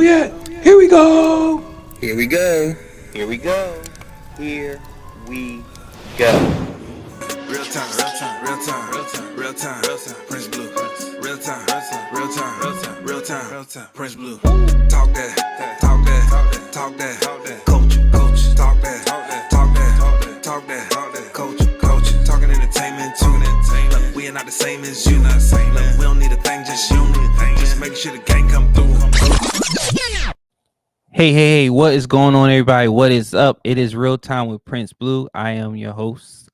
yet? Here we go. Here we go. Here we go. Here we go. Real time, real time, real time, real time, real time, real time, Prince Blue. Real time, real time, real time, real time, real time, real time, Prince Blue. Talk that, talk that, talk that, coach, coach, talk that, talk that, talk that, coach, coach, talking entertainment, talking entertainment. Look, we are not the same as you, not the same. Look, we don't need a thing, just you. Just making sure the gang come through. Hey, what is going on, everybody? What is up? It is Real Time with Prince Blue. I am your host,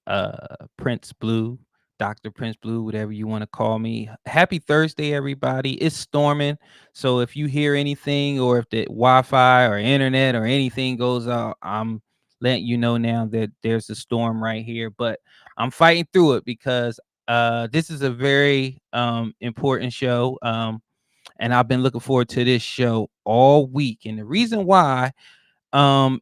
Prince Blue, Dr. Prince Blue, whatever you want to call me. Happy Thursday, everybody. It's storming, so if you hear anything or if the Wi-Fi or internet or anything goes out, I'm letting you know now that there's a storm right here, but I'm fighting through it because this is a very important show. And I've been looking forward to this show all week. And the reason why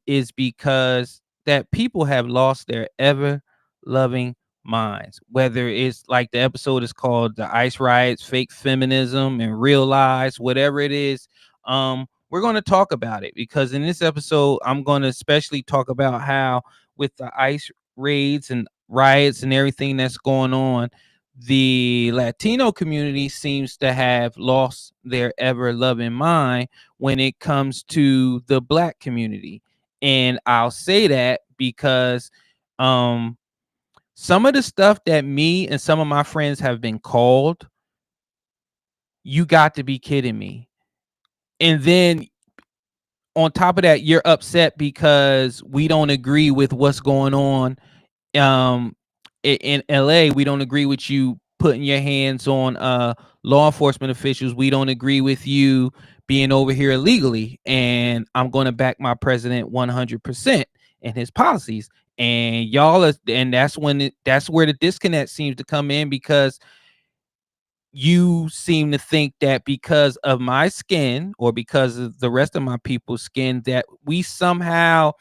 is because that people have lost their ever loving minds. Whether it's like the episode is called The Ice Riots, Fake Feminism, and Real Lies, whatever it is, we're going to talk about it, because in this episode, I'm going to especially talk about how with the ICE raids and riots and everything that's going on, the Latino community seems to have lost their ever loving mind when it comes to the Black community. And I'll say that because some of the stuff that me and some of my friends have been called, you got to be kidding me. And then on top of that, you're upset because we don't agree with what's going on in LA. We don't agree with you putting your hands on law enforcement officials. We don't agree with you being over here illegally. And I'm going to back my president 100% and his policies. And y'all are, and that's where the disconnect seems to come in, because you seem to think that because of my skin or because of the rest of my people's skin, that we somehow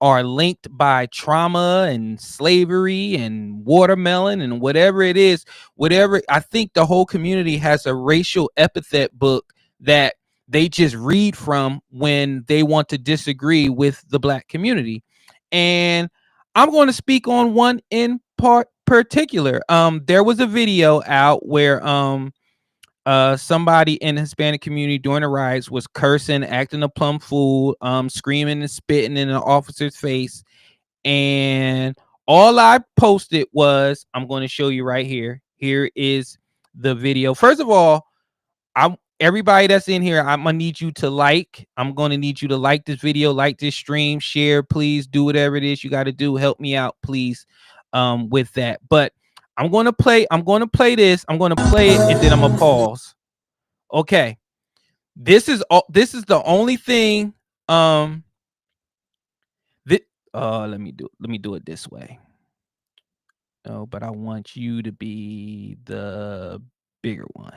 are linked by trauma and slavery and watermelon and whatever it is. Whatever, I think the whole community has a racial epithet book that they just read from when they want to disagree with the Black community. And I'm going to speak on one in particular. There was a video out where somebody in the Hispanic community during the riots was cursing, acting a plumb fool, screaming and spitting in an officer's face. And all I posted was, I'm going to show you right here. Here is the video. First of all, everybody that's in here, I'm gonna need you to I'm going to need you to like this video, like this stream, share, please do whatever it is you got to do. Help me out, please, with that. But I'm going to play this. I'm going to play it and then I'm going to pause. Okay. This is the only thing. Let me do it this way. Oh, but I want you to be the bigger one.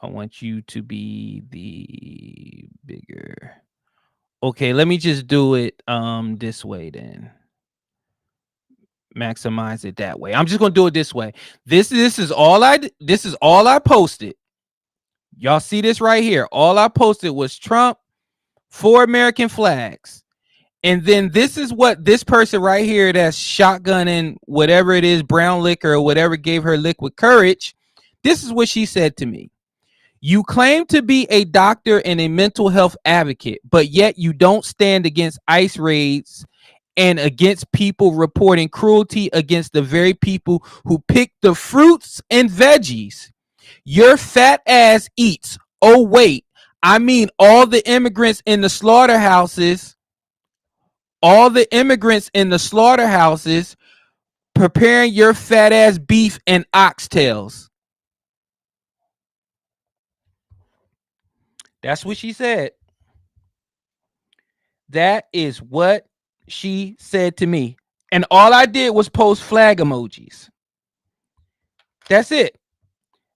I want you to be the bigger. Okay, let me just do it this way then. Maximize it that way. I'm just gonna do it this way. This is all I posted. Y'all see this right here? All I posted was Trump, 4 American flags. And then this is what this person right here that's shotgunning whatever it is, brown liquor or whatever gave her liquid courage. This is what she said to me. You claim to be a doctor and a mental health advocate, but yet you don't stand against ICE raids and against people reporting cruelty against the very people who pick the fruits and veggies your fat ass eats. Oh, wait, I mean all the immigrants in the slaughterhouses, preparing your fat ass beef and oxtails. That's what she said. That is what she said to me. And all I did was post flag emojis. That's it.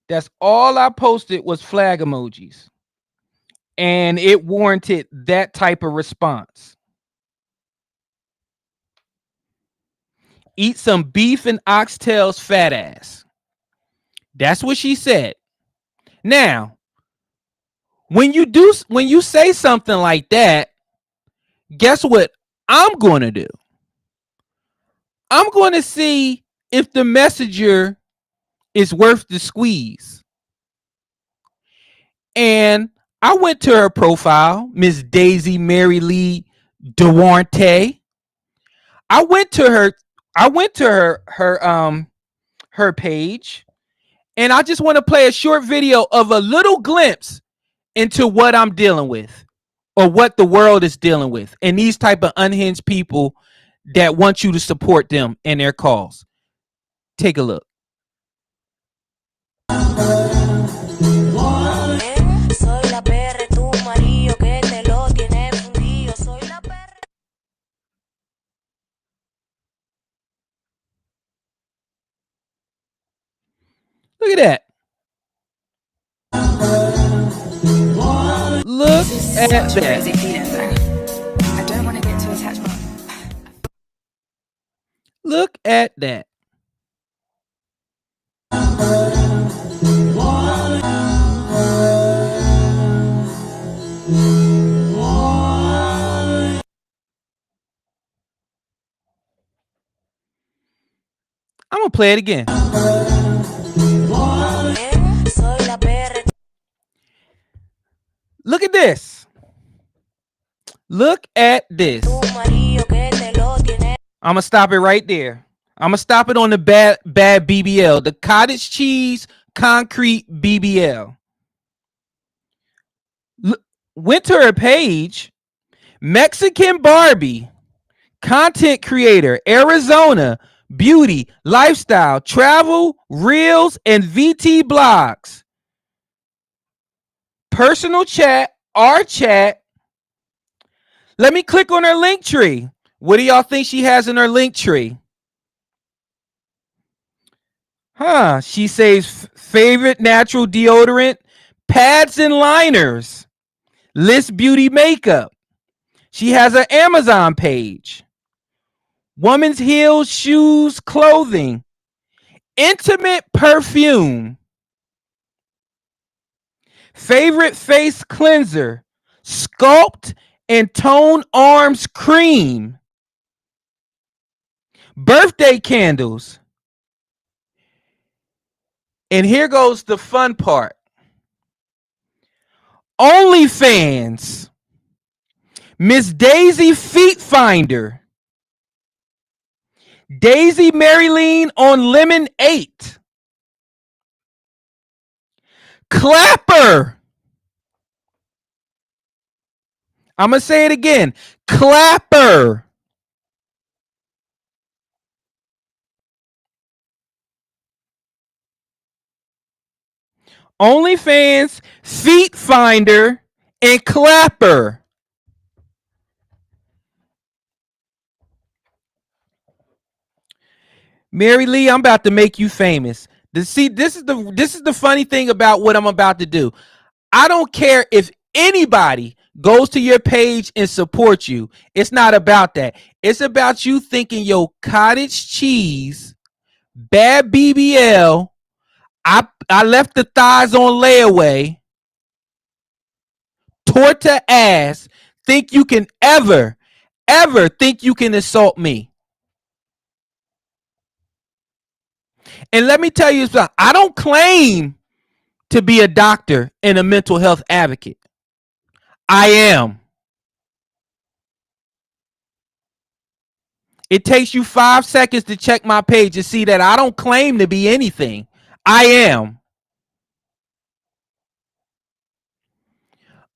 That's all I posted was flag emojis. And it warranted that type of response. Eat some beef and oxtails, fat ass. That's what she said. Now, when you say something like that, guess what I'm going to do? I'm going to see if the messenger is worth the squeeze. And I went to her profile, Miss Daisy Mary Lee Duarte. I went to her page, and I just want to play a short video of a little glimpse into what I'm dealing with, or what the world is dealing with, and these type of unhinged people that want you to support them in their cause. Take a look. Look at that. Look at that. I don't want to get too attached, but Look at that. I'm gonna play it again. Look at this. Look at this. I'm gonna stop it right there. I'm gonna stop it on the bad BBL, the cottage cheese concrete BBL. Went to her page, Mexican Barbie, content creator, Arizona, beauty, lifestyle, travel, reels, and VT blogs. Personal chat, our chat. Let me click on her link tree. What do y'all think she has in her link tree? She says favorite natural deodorant, pads and liners, list beauty makeup. She has an Amazon page. Women's heels, shoes, clothing, intimate perfume, favorite face cleanser, sculpt and tone arms cream, birthday candles. And here goes the fun part. OnlyFans, Miss Daisy Feet Finder, Daisy Maryleen on Lemon 8, Clapper. I'm going to say it again. Clapper. OnlyFans, Feet Finder, and Clapper. Mary Lee, I'm about to make you famous. See, this is the funny thing about what I'm about to do. I don't care if anybody goes to your page and supports you. It's not about that. It's about you thinking your cottage cheese, bad BBL, I left the thighs on layaway, torta ass, think you can ever think you can assault me. And let me tell you something. I don't claim to be a doctor and a mental health advocate. I am. It takes you 5 seconds to check my page to see that I don't claim to be anything. I am.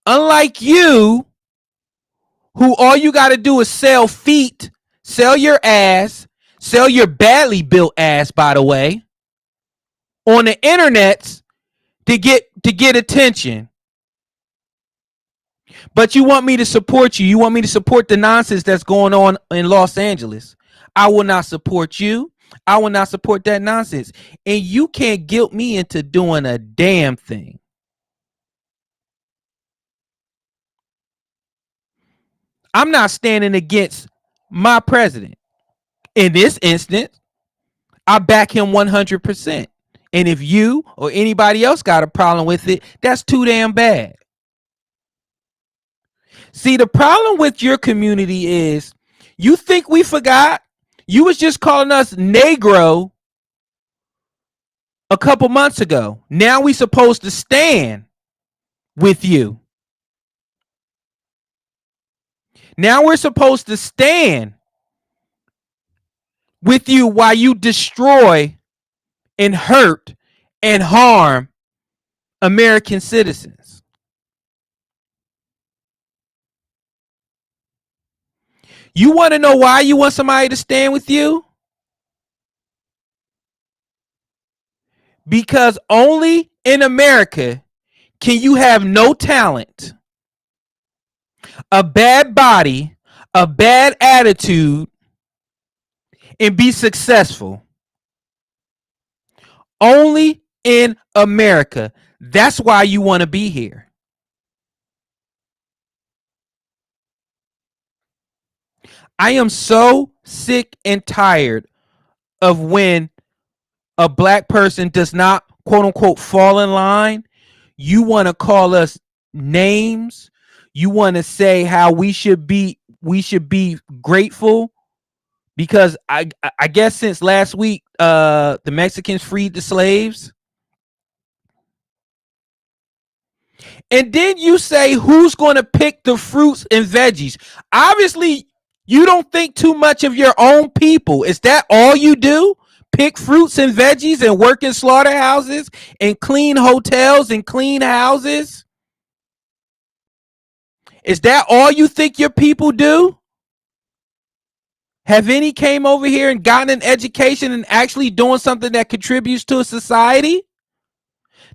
Unlike you, who all you got to do is sell feet, sell your ass, sell your badly built ass, by the way, on the internet to get attention. But you want me to support you. You want me to support the nonsense that's going on in Los Angeles. I will not support you. I will not support that nonsense. And you can't guilt me into doing a damn thing. I'm not standing against my president. In this instance, I back him 100%. And if you or anybody else got a problem with it, that's too damn bad. See, the problem with your community is you think we forgot. You was just calling us Negro a couple months ago. Now we supposed to stand with you. Now we're supposed to stand with you while you destroy and hurt and harm American citizens. You want to know why you want somebody to stand with you? Because only in America can you have no talent, a bad body, a bad attitude, and be successful. Only in America. That's why you want to be here. I am so sick and tired of when a black person does not, quote unquote, fall in line. You want to call us names. You want to say how we should be grateful because I guess since last week the Mexicans freed the slaves. And then you say who's going to pick the fruits and veggies. Obviously, you don't think too much of your own people. Is that all you do? Pick fruits and veggies and work in slaughterhouses and clean hotels and clean houses? Is that all you think your people do? Have any came over here and gotten an education and actually doing something that contributes to a society?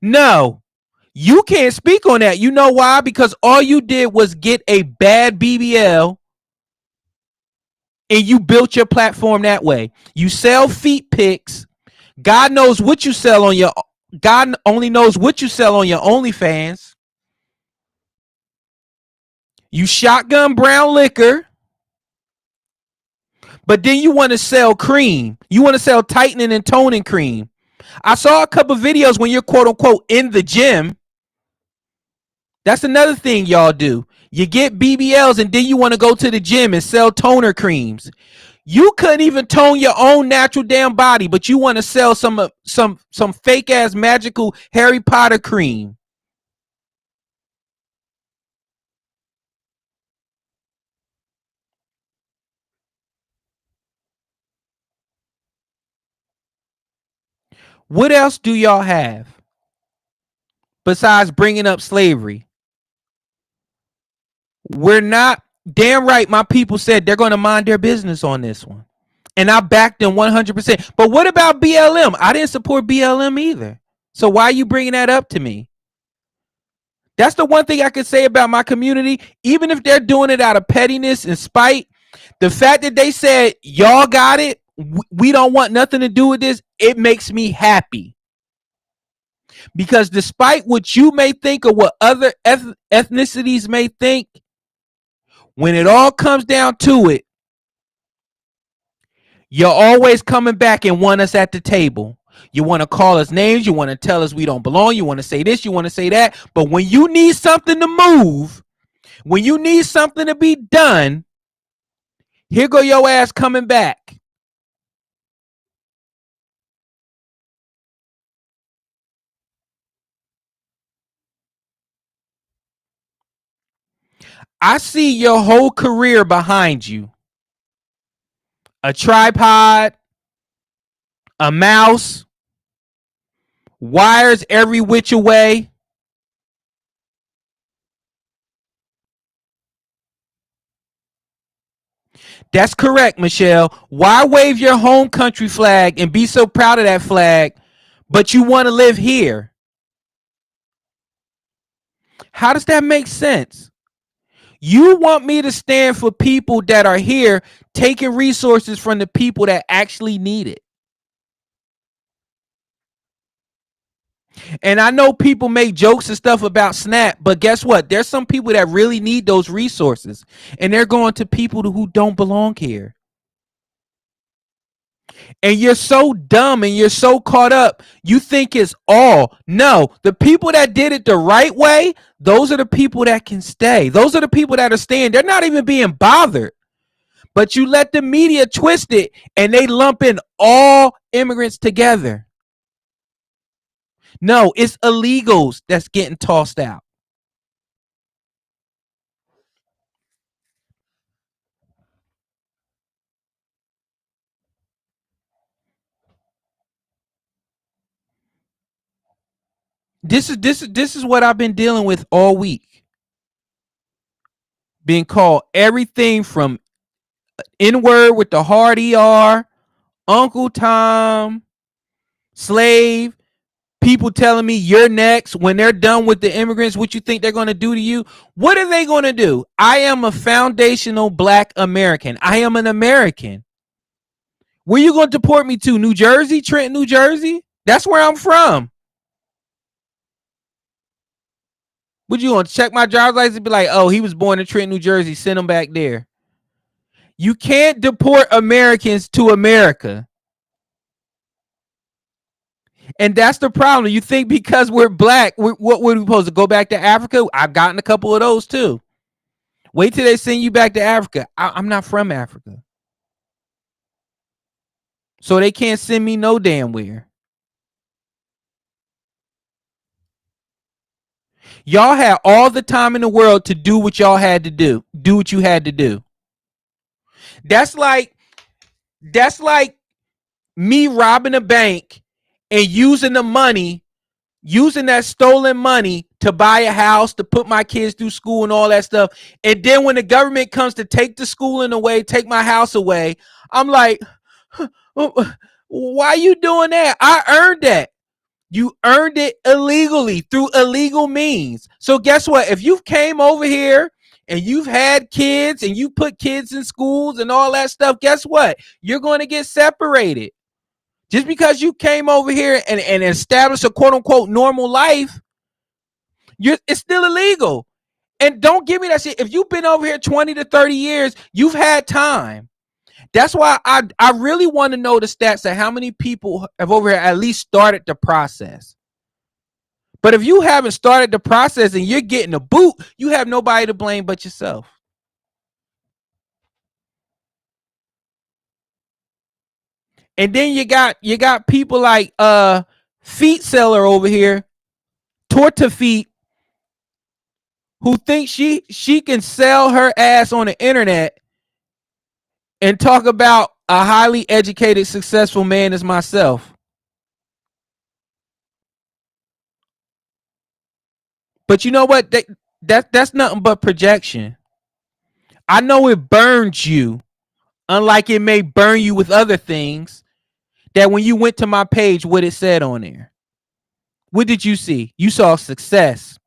No. You can't speak on that. You know why? Because all you did was get a bad BBL and you built your platform that way. You sell feet pics. God knows what you sell on your God only knows what you sell on your OnlyFans. You shotgun brown liquor, but then you want to sell cream. You want to sell tightening and toning cream. I saw a couple videos when you're quote unquote in the gym. That's another thing y'all do. You get BBLs and then you want to go to the gym and sell toner creams. You couldn't even tone your own natural damn body, but you want to sell some fake ass magical Harry Potter cream. What else do y'all have besides bringing up slavery? We're not damn right. My people said they're going to mind their business on this one. And I backed them 100%. But what about BLM? I didn't support BLM either. So why are you bringing that up to me? That's the one thing I can say about my community. Even if they're doing it out of pettiness and spite, the fact that they said, y'all got it, we don't want nothing to do with this, it makes me happy. Because despite what you may think or what other ethnicities may think, when it all comes down to it, you're always coming back and want us at the table. You want to call us names. You want to tell us we don't belong. You want to say this. You want to say that. But when you need something to move, when you need something to be done, here go your ass coming back. I see your whole career behind you. A tripod, a mouse, wires every which way. That's correct, Michelle. Why wave your home country flag and be so proud of that flag, but you want to live here? How does that make sense? You want me to stand for people that are here taking resources from the people that actually need it. And I know people make jokes and stuff about SNAP, but guess what? There's some people that really need those resources, and they're going to people who don't belong here. And you're so dumb and you're so caught up. You think it's all. No, the people that did it the right way, those are the people that can stay. Those are the people that are staying. They're not even being bothered. But you let the media twist it and they lump in all immigrants together. No, it's illegals that's getting tossed out. This is what I've been dealing with all week. Being called everything from N-word with the hard ER, Uncle Tom, slave, people telling me you're next. When they're done with the immigrants, what you think they're going to do to you? What are they going to do? I am a foundational Black American. I am an American. Where you going to deport me to? New Jersey? Trenton, New Jersey? That's where I'm from. What you going to check my driver's license and be like, oh, he was born in Trenton, New Jersey, send him back there? You can't deport Americans to America. And that's the problem. You think because we're Black, what were we supposed to go back to Africa? I've gotten a couple of those too. Wait till they send you back to Africa. I'm not from Africa. So they can't send me no damn where. Y'all had all the time in the world to do what y'all had to do. Do what you had to do. That's like me robbing a bank and using the money, using that stolen money to buy a house, to put my kids through school and all that stuff. And then when the government comes to take the schooling away, take my house away, I'm like, why are you doing that? I earned that. You earned it illegally through illegal means. So guess what? If you came over here and you've had kids and you put kids in schools and all that stuff, guess what? You're going to get separated. Just because you came over here and established a quote unquote normal life, it's still illegal. And don't give me that shit. If you've been over here 20 to 30 years, you've had time. That's why I really want to know the stats of how many people have over here at least started the process. But if you haven't started the process and you're getting a boot, you have nobody to blame but yourself. And then you got people like Feet Seller over here, Torta Feet, who thinks she can sell her ass on the internet and talk about a highly educated, successful man as myself. But you know what? That's nothing but projection. I know it burns you, unlike it may burn you with other things. That when you went to my page, what it said on there. What did you see? You saw success.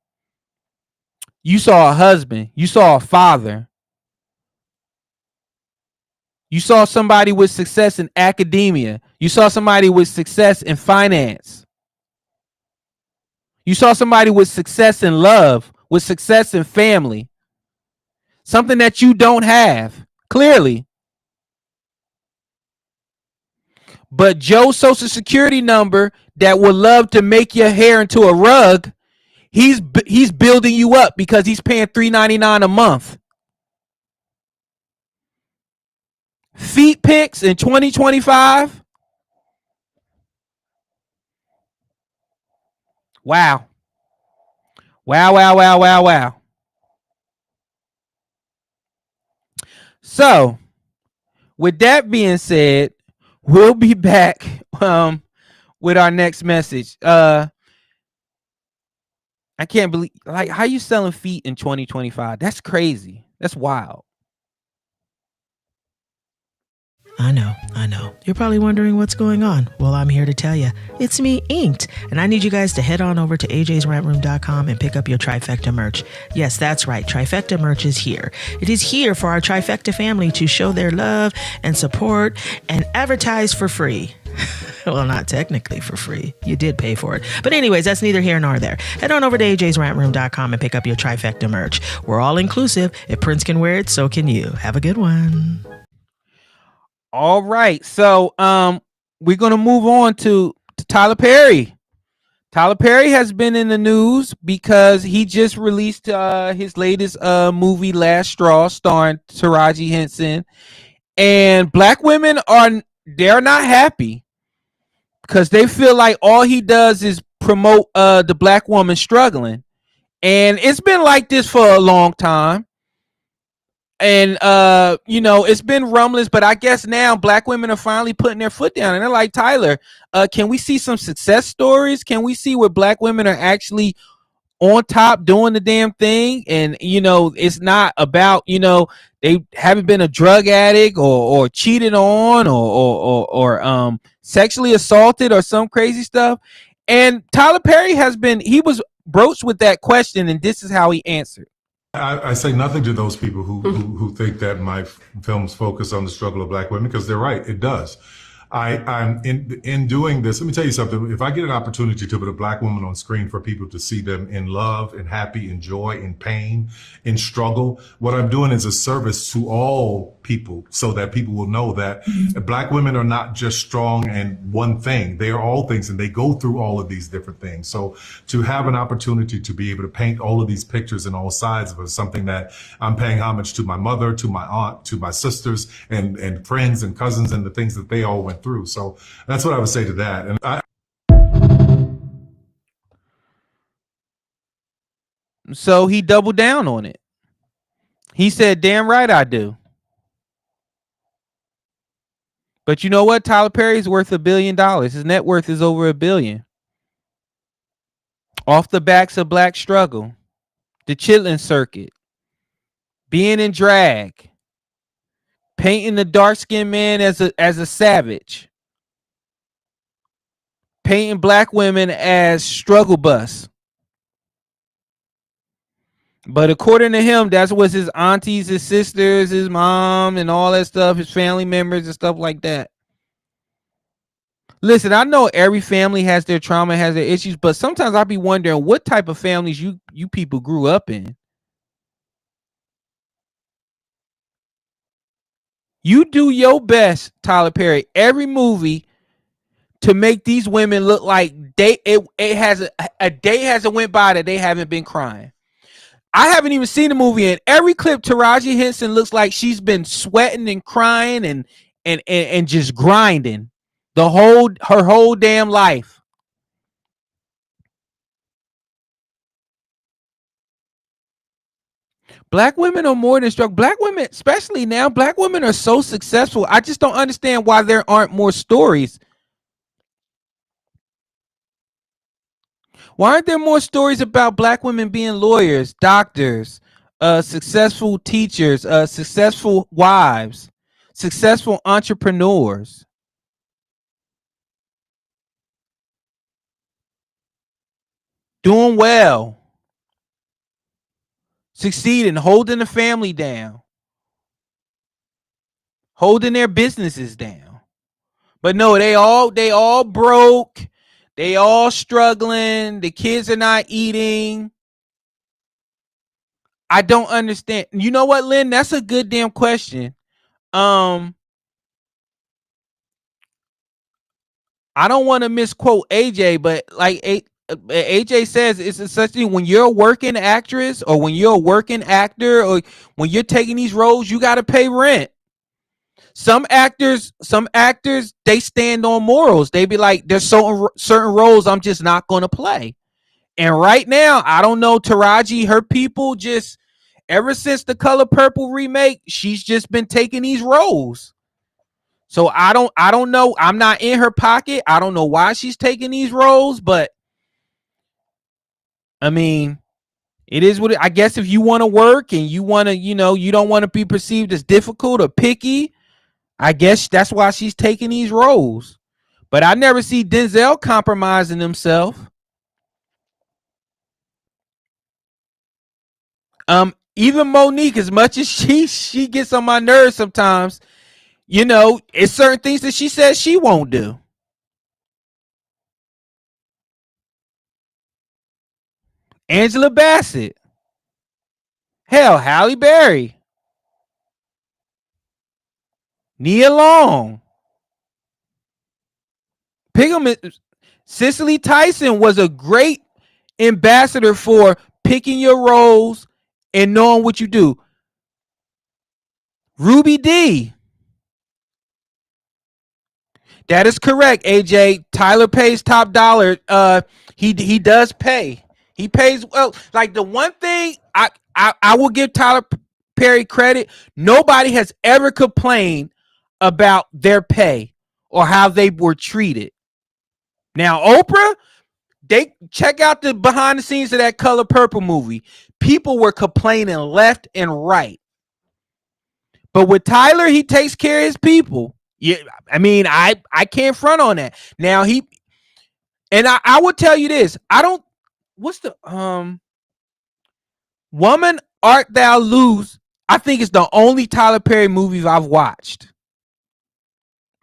You saw a husband. You saw a father. You saw somebody with success in academia. You saw somebody with success in finance. You saw somebody with success in love, with success in family. Something that you don't have, clearly. But Joe's social security number that would love to make your hair into a rug, he's building you up because he's paying $3.99 a month. Feet pics in 2025. Wow. Wow. So, with that being said, we'll be back with our next message. I can't believe, like, how you selling feet in 2025? That's crazy. That's wild. I know. You're probably wondering what's going on. Well, I'm here to tell you. It's me, Inked, and I need you guys to head on over to ajsrantroom.com and pick up your Trifecta merch. Yes, that's right. Trifecta merch is here. It is here for our Trifecta family to show their love and support and advertise for free. Well, not technically for free. You did pay for it. But anyways, that's neither here nor there. Head on over to ajsrantroom.com and pick up your Trifecta merch. We're all inclusive. If Prince can wear it, so can you. Have a good one. All right. So we're gonna move on to Tyler Perry. Tyler Perry has been in the news because he just released his latest movie, Last Straw, starring Taraji Henson. And black women they're not happy because they feel like all he does is promote the black woman struggling. And it's been like this for a long time. And it's been rumblings, but I guess now black women are finally putting their foot down and they're like, Tyler, can we see some success stories? Can we see where black women are actually on top doing the damn thing? And it's not about they haven't been a drug addict or cheated on or sexually assaulted or some crazy stuff. And Tyler Perry he was broached with that question, and this is how he answered. I say nothing to those people who think that my films focus on the struggle of black women, because they're right, it does. I'm in doing this. Let me tell you something. If I get an opportunity to put a black woman on screen for people to see them in love, in happy, in joy, in pain, in struggle, what I'm doing is a service to all people, so that people will know that black women are not just strong and one thing. They are all things, and they go through all of these different things. So to have an opportunity to be able to paint all of these pictures and all sides of it is something that I'm paying homage to my mother, to my aunt, to my sisters and friends and cousins, and the things that they all went through. So that's what I would say to that. And So he doubled down on it. He said, damn right I do. But you know what? Tyler Perry's worth $1 billion. His net worth is over $1 billion. Off the backs of black struggle, the chitlin circuit, being in drag, painting the dark skinned man as a savage, painting black women as struggle bus. But according to him, that's what his aunties, his sisters, his mom, and all that stuff, his family members and stuff like that. Listen, I know every family has their trauma, has their issues, but sometimes I be wondering what type of families you people grew up in. You do your best, Tyler Perry, every movie to make these women look like it has a day hasn't went by that they haven't been crying. I haven't even seen the movie. In every clip, Taraji Henson looks like she's been sweating and crying and just grinding her whole damn life. Black women are more than struggle. Black women, especially now, black women are so successful. I just don't understand why there aren't more stories. Why aren't there more stories about black women being lawyers, doctors, successful teachers, successful wives, successful entrepreneurs, doing well, succeeding, holding the family down, holding their businesses down? But no, they all broke. They all struggling. The kids are not eating. I don't understand. You know what, Lynn? That's a good damn question. Um, I don't want to misquote AJ, but like AJ says, it's such thing when you're a working actress or when you're a working actor or when you're taking these roles, you got to pay rent. Some actors, they stand on morals. They be like, there's certain roles I'm just not going to play. And right now, I don't know, Taraji, her people just ever since the Color Purple remake, she's just been taking these roles. So I don't know. I'm not in her pocket. I don't know why she's taking these roles, but I mean, it is what I guess if you want to work and you want to, you don't want to be perceived as difficult or picky, I guess that's why she's taking these roles. But I never see Denzel compromising himself. Even Monique, as much as she gets on my nerves sometimes, it's certain things that she says she won't do. Angela Bassett, hell, Halle Berry, Nia Long, Pick them. Cicely Tyson was a great ambassador for picking your roles and knowing what you do. Ruby D. That is correct, AJ. Tyler pays top dollar. He does pay. He pays well. Like the one thing I will give Tyler Perry credit. Nobody has ever complained about their pay or how they were treated. Now, Oprah, they check out the behind the scenes of that Color Purple movie. People were complaining left and right. But with Tyler, he takes care of his people. Yeah, I mean, I can't front on that. Now I will tell you this. I don't what's the Woman Art Thou Loose? I think it's the only Tyler Perry movie I've watched.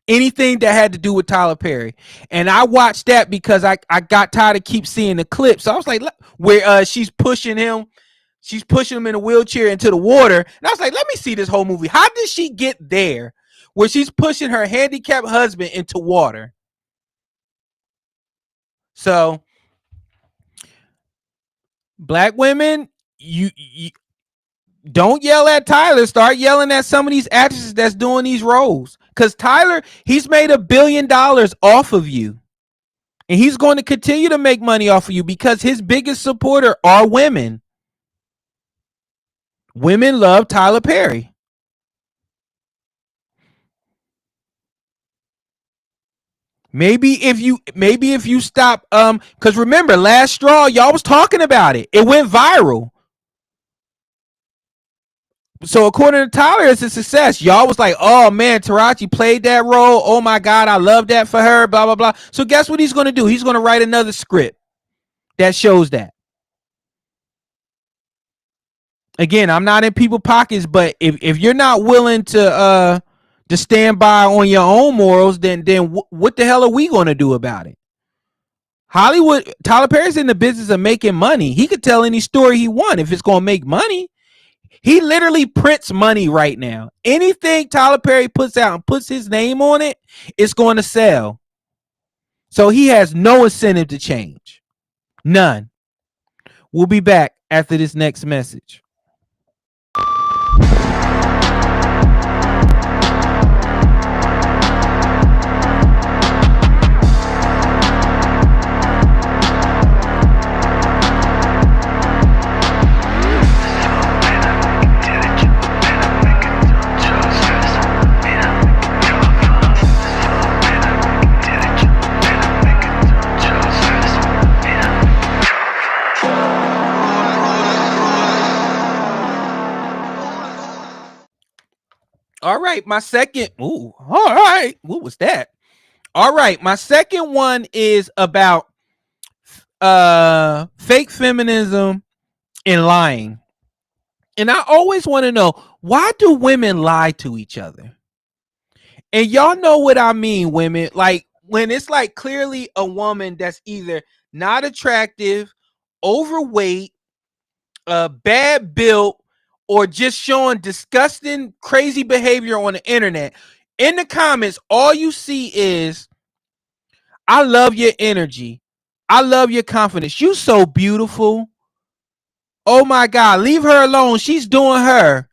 Anything that had to do with Tyler Perry. And I watched that because I got tired of keep seeing the clips. So I was like, where she's pushing him in a wheelchair into the water. And I was like, let me see this whole movie. How did she get there where she's pushing her handicapped husband into water? So, black women, you don't yell at Tyler. Start yelling at some of these actresses that's doing these roles. Because Tyler, he's made $1 billion off of you. And he's going to continue to make money off of you because his biggest supporter are women. Women love Tyler Perry. Maybe if you stop, because remember, Last Straw, y'all was talking about it. It went viral. So according to Tyler, it's a success. Y'all was like, oh man, Taraji played that role. Oh my God, I love that for her, blah, blah, blah. So guess what he's going to do? He's going to write another script that shows that. Again, I'm not in people's pockets, but if you're not willing to stand by on your own morals, then what the hell are we going to do about it? Hollywood, Tyler Perry's in the business of making money. He could tell any story he wants if it's going to make money. He literally prints money right now. Anything Tyler Perry puts out and puts his name on it, it's going to sell. So he has no incentive to change. None. We'll be back after this next message. All right, my second. Ooh, all right. What was that? All right, my second one is about fake feminism and lying. And I always want to know, why do women lie to each other? And y'all know what I mean, women. Like when it's like clearly a woman that's either not attractive, overweight, bad built, or just showing disgusting, crazy behavior on the internet. In the comments, all you see is, I love your energy. I love your confidence. You so beautiful. Oh my God, leave her alone. She's doing her.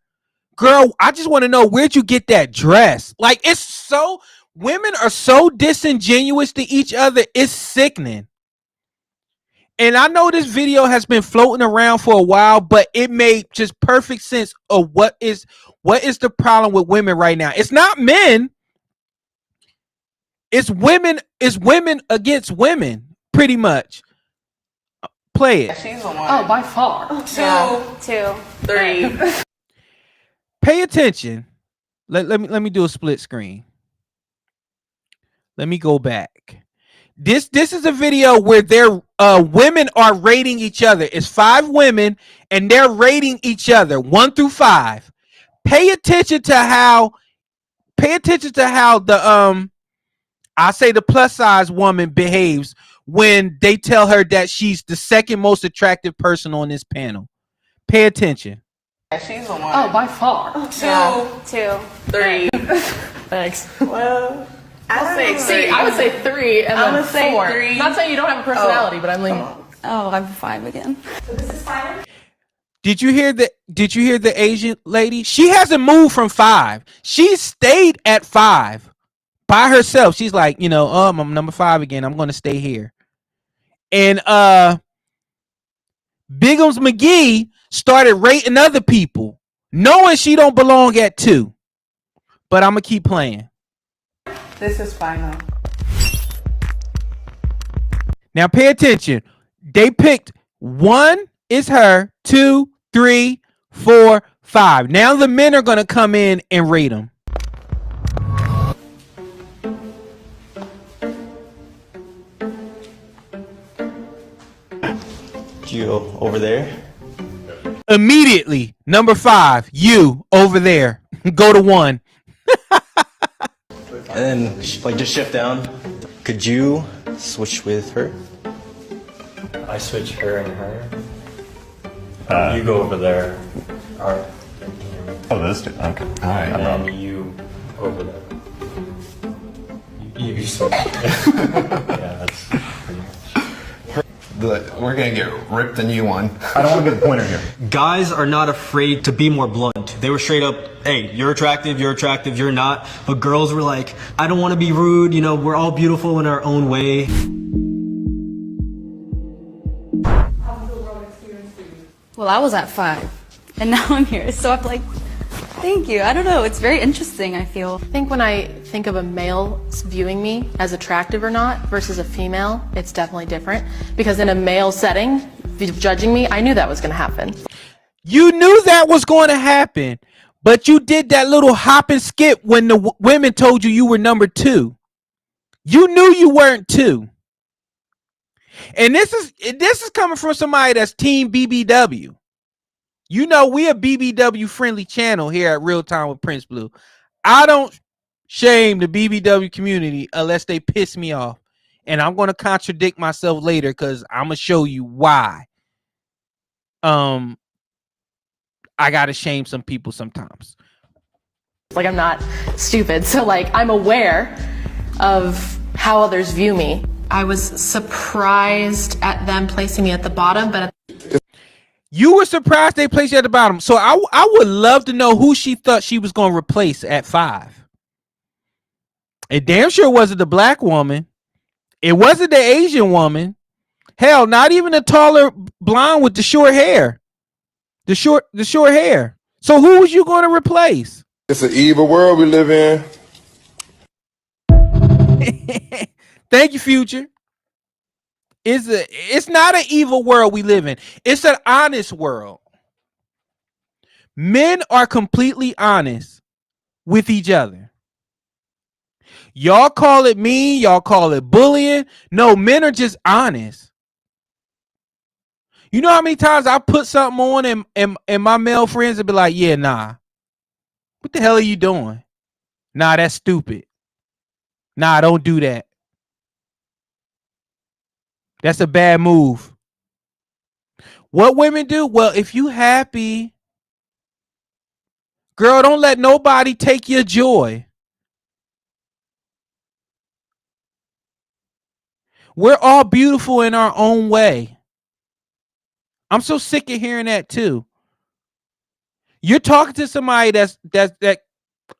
Girl, I just want to know, where'd you get that dress? Like, it's so, women are so disingenuous to each other. It's sickening. And I know this video has been floating around for a while, but it made just perfect sense of what is the problem with women right now. It's not men. It's women against women, pretty much. Play it. She's the one. Oh, by far. Two. Three. Pay attention. Let me do a split screen. Let me go back. This is a video where their women are rating each other. It's 5 women and they're rating each other 1 through 5. Pay attention to how the I say the plus size woman behaves when they tell her that she's the second most attractive person on this panel. Pay attention. She's the one. Oh, by far. Two. Three. Thanks. Well. I'll say See, I would say 3 and I'm then gonna say 4. 3. Not saying you don't have a personality, but I'm leaning. Oh, I'm 5 again. So this is 5? Did you hear the Asian lady? She hasn't moved from 5. She stayed at 5 by herself. She's like, I'm number 5 again. I'm going to stay here. And Bigums McGee started rating other people, knowing she don't belong at 2. But I'm gonna keep playing. This is final. Now pay attention. They picked 1 is her, 2, 3, 4, 5. Now the men are gonna come in and rate them. You over there? Immediately, number 5, you over there. Go to 1. And then, just shift down. Could you switch with her? I switch her and her. You go over there. All right. Oh, those two. Okay. All right. And then you over there. You switch. Yeah, that's pretty much. We're gonna get ripped a new one. I don't want to be the pointer here. Guys are not afraid to be more blunt. They were straight up, hey, you're attractive, you're not. But girls were like, I don't want to be rude, we're all beautiful in our own way. Well, I was at 5, and now I'm here. So I'm like, thank you. I don't know. It's very interesting, I feel. I think when I think of a male viewing me as attractive or not versus a female, it's definitely different. Because in a male setting, judging me, I knew that was going to happen. You knew that was going to happen, but you did that little hop and skip when the women told you were number 2. You knew you weren't 2. And this is coming from somebody that's team BBW. We a BBW friendly channel here at Real Time with Prince Blue. I don't shame the BBW community unless they piss me off. And I'm going to contradict myself later because I'm going to show you why. I got to shame some people sometimes. I'm not stupid. So I'm aware of how others view me. I was surprised at them placing me at the bottom, but you were surprised they placed you at the bottom. So I would love to know who she thought she was going to replace at 5. It damn sure wasn't the black woman. It wasn't the Asian woman. Hell, not even the taller blonde with the short hair. The short hair. So who was you going to replace? It's an evil world we live in. Thank you, Future. It's not an evil world we live in. It's an honest world. Men are completely honest with each other. Y'all call it mean, y'all call it bullying. No, men are just honest. You know how many times I put something on and my male friends would be like, yeah, nah. What the hell are you doing? Nah, that's stupid. Nah, don't do that. That's a bad move. What women do? Well, if you happy, girl, don't let nobody take your joy. We're all beautiful in our own way. I'm so sick of hearing that too. You're talking to somebody that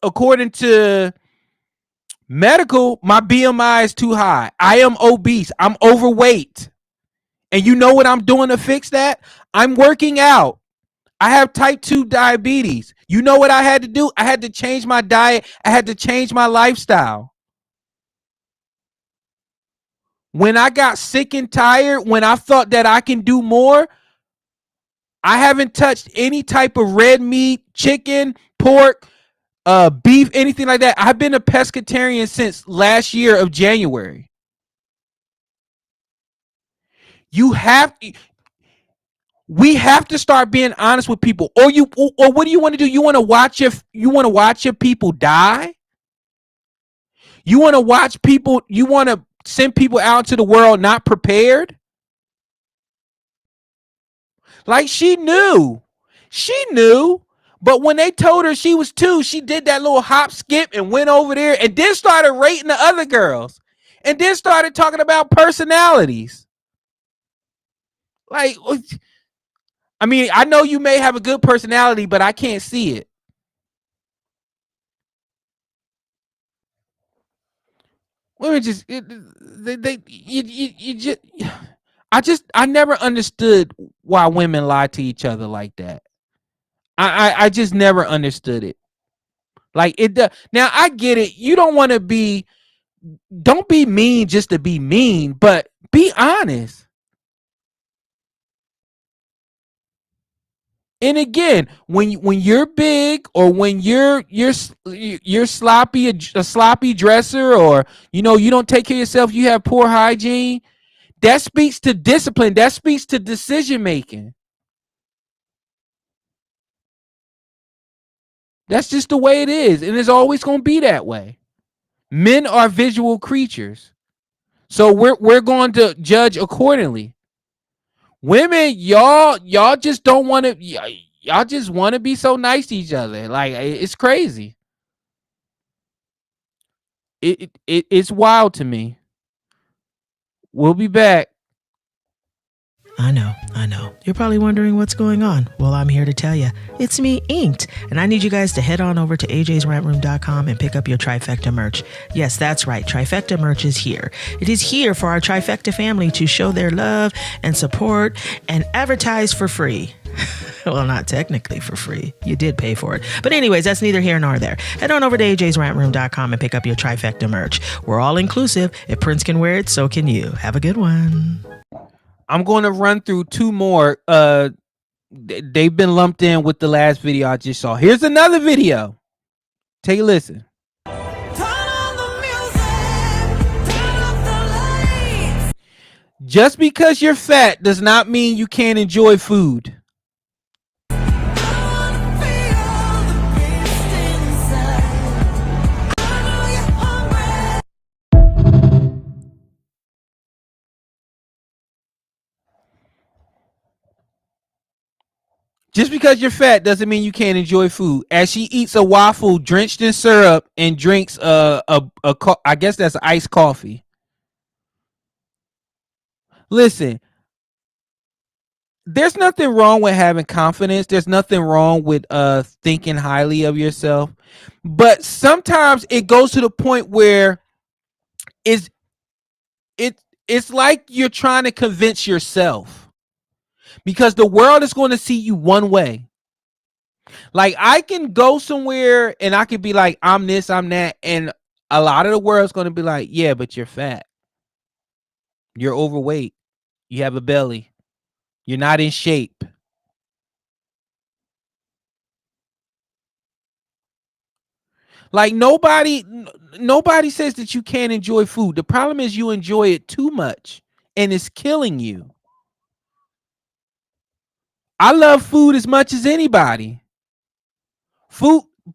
according to medical, my BMI is too high. I am obese. I'm overweight. And you know what I'm doing to fix that? I'm working out. I have type 2 diabetes. You know what I had to do? I had to change my diet. I had to change my lifestyle. When I got sick and tired, when I thought that I can do more, I haven't touched any type of red meat, chicken, pork, beef, anything like that. I've been a pescatarian since last year of January. We have to start being honest with people. Or what do you want to do? You want to watch your people die? You want to watch people, you want to send people out to the world not prepared? Like she knew, But when they told her she was 2, she did that little hop skip and went over there and then started rating the other girls and then started talking about personalities. Like, I mean, I know you may have a good personality, but I can't see it. Women just, I never understood why women lie to each other like that. I just never understood it. Like it. Now I get it. You don't want to be. Don't be mean just to be mean, but be honest. And again, when you're big or when you're sloppy, a sloppy dresser, or you don't take care of yourself, you have poor hygiene. That speaks to discipline. That speaks to decision making. That's just the way it is, and it's always going to be that way. Men are visual creatures, so we're going to judge accordingly. Women, y'all just don't want to. Y'all just want to be so nice to each other. Like it's crazy. It's wild to me. We'll be back. I know. You're probably wondering what's going on. Well, I'm here to tell you. It's me, Inked, and I need you guys to head on over to ajsrantroom.com and pick up your Trifecta merch. Yes, that's right. Trifecta merch is here. It is here for our Trifecta family to show their love and support and advertise for free. Well, not technically for free. You did pay for it. But anyways, that's neither here nor there. Head on over to ajsrantroom.com and pick up your Trifecta merch. We're all inclusive. If Prince can wear it, so can you. Have a good one. I'm going to run through 2 more. They've been lumped in with the last video I just saw. Here's another video. Take a listen. Just because you're fat does not mean you can't enjoy food. Just because you're fat doesn't mean you can't enjoy food. As she eats a waffle drenched in syrup and drinks I guess that's iced coffee. Listen, there's nothing wrong with having confidence. There's nothing wrong with thinking highly of yourself. But sometimes it goes to the point where it's like you're trying to convince yourself, because the world is going to see you one way. Like I can go somewhere and I could be like, I'm this, I'm that, and a lot of the world's going to be like, yeah, but you're fat. You're overweight. You have a belly. You're not in shape. Like nobody says that you can't enjoy food. The problem is you enjoy it too much and it's killing you. I love food as much as anybody.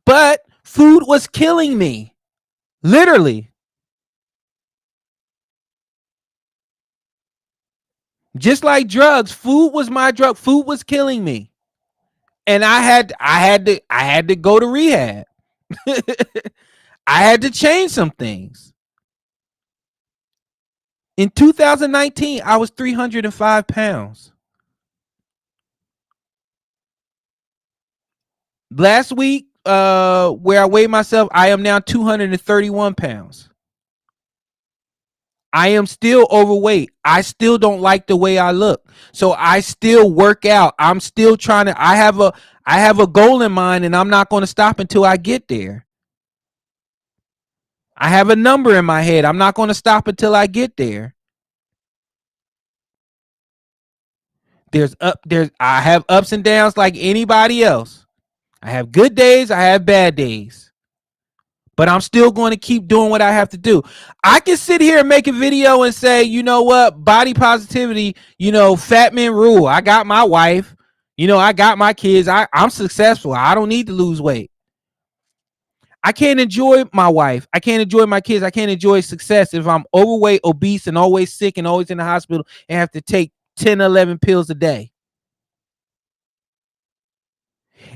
But food was killing me. Literally. Just like drugs, food was my drug. Food was killing me. And I had to go to rehab. I had to change some things. In 2019, I was 305 pounds. Last week, where I weighed myself, I am now 231 pounds. I am still overweight. I still don't like the way I look. So I still work out. I'm still trying to, I have a goal in mind, and I'm not going to stop until I get there. I have a number in my head. I'm not going to stop until I get there. I have ups and downs like anybody else. I have good days, I have bad days. But I'm still going to keep doing what I have to do. I can sit here and make a video and say, you know what, body positivity, fat men rule. I got my wife, I got my kids. I'm successful. I don't need to lose weight. I can't enjoy my wife. I can't enjoy my kids. I can't enjoy success if I'm overweight, obese, and always sick and always in the hospital and have to take 10, 11 pills a day.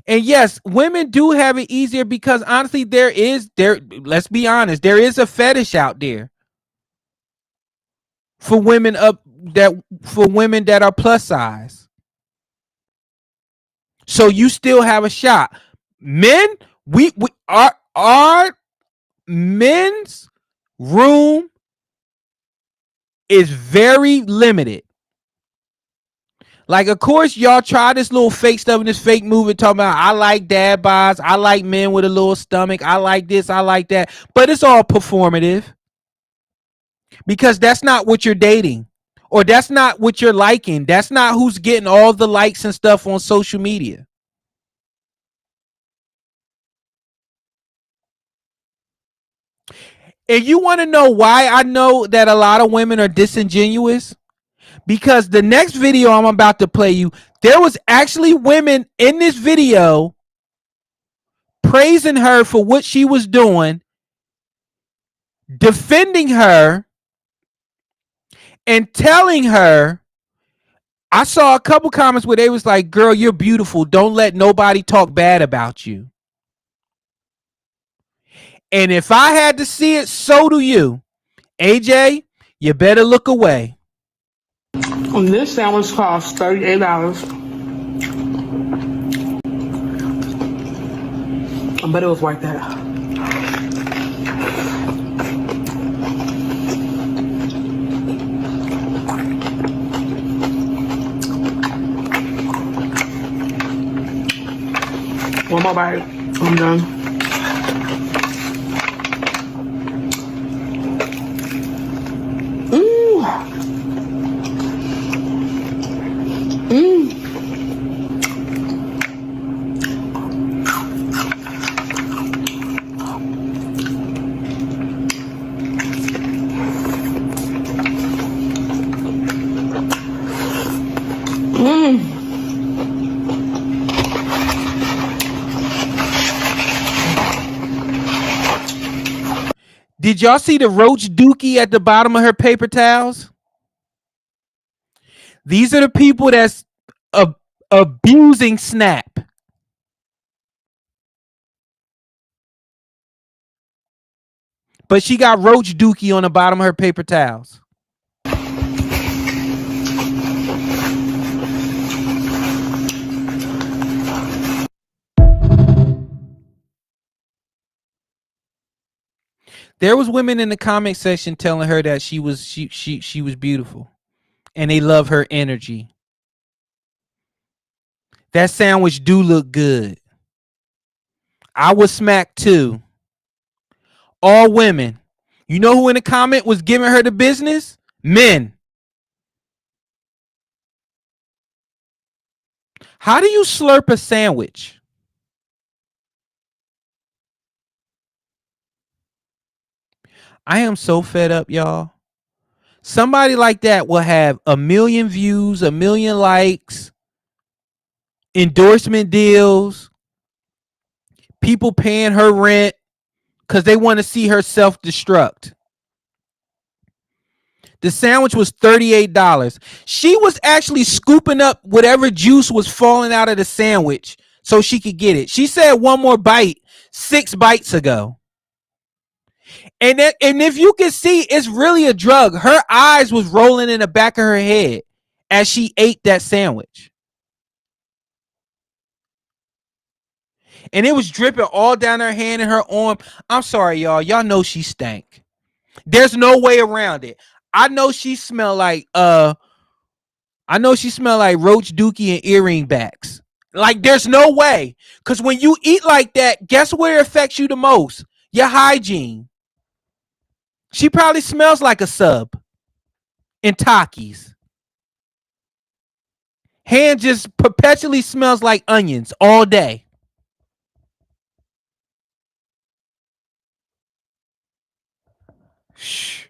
And yes, women do have it easier because honestly, let's be honest, there is a fetish out there for women that are plus size. So you still have a shot. Men, we our men's room is very limited. Like, of course, y'all try this little fake stuff in this fake movie talking about I like dad bods, I like men with a little stomach, I like this, I like that. But it's all performative. Because that's not what you're dating. Or that's not what you're liking. That's not who's getting all the likes and stuff on social media. And you want to know why I know that a lot of women are disingenuous? Because the next video I'm about to play you, there was actually women in this video praising her for what she was doing, defending her, and telling her. I saw a couple comments where they was like, girl, you're beautiful. Don't let nobody talk bad about you. And if I had to see it, so do you. AJ, you better look away. This sandwich costs $38. But it was worth it. One more bite. I'm done. Did y'all see the roach dookie at the bottom of her paper towels? These are the people that's abusing Snap. But she got roach dookie on the bottom of her paper towels. There was women in the comment section telling her that she was beautiful, and they love her energy. That sandwich do look good. I was smacked too. All women. You know who in the comment was giving her the business? Men. How do you slurp a sandwich? I am so fed up, y'all. Somebody like that will have 1 million views, 1 million likes, endorsement deals, people paying her rent because they want to see her self-destruct. The sandwich was $38. She was actually scooping up whatever juice was falling out of the sandwich so she could get it. She said one more bite 6 bites ago. And if you can see, it's really a drug. Her eyes was rolling in the back of her head as she ate that sandwich. And it was dripping all down her hand and her arm. I'm sorry, y'all. Y'all know she stank. There's no way around it. I know she smelled like roach dookie and earring backs. Like, there's no way. Because when you eat like that, guess where it affects you the most? Your hygiene. She probably smells like a sub in Takis. Hand just perpetually smells like onions all day. Shh.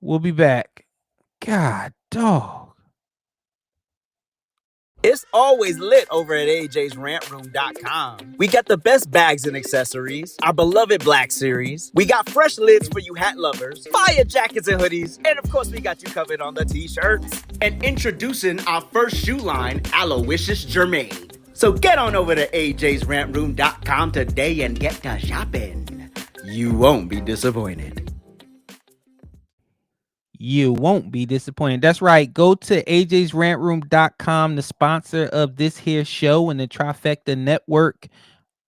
We'll be back. God, dog. It's always lit over at ajsrantroom.com. We got the best bags and accessories, our beloved Black Series. We got fresh lids for you hat lovers, fire jackets and hoodies, and of course we got you covered on the t-shirts. And introducing our first shoe line, Aloysius Germain. So get on over to ajsrantroom.com today and get to shopping. You won't be disappointed. You won't be disappointed. That's right. Go to ajsrantroom.com, the sponsor of this here show and the Trifecta Network.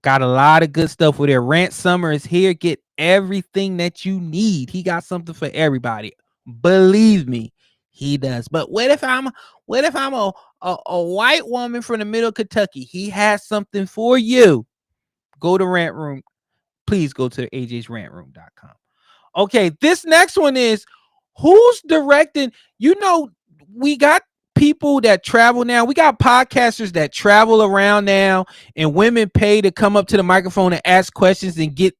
Got a lot of good stuff with it. Rant Summer is here. Get everything that you need. He got something for everybody. Believe me, he does. But what if I'm a white woman from the middle of Kentucky? He has something for you. Go to Rant Room. Please go to ajsrantroom.com. Okay, this next one is who's directing? You know, we got people that travel now. We got podcasters that travel around now, and women pay to come up to the microphone and ask questions and get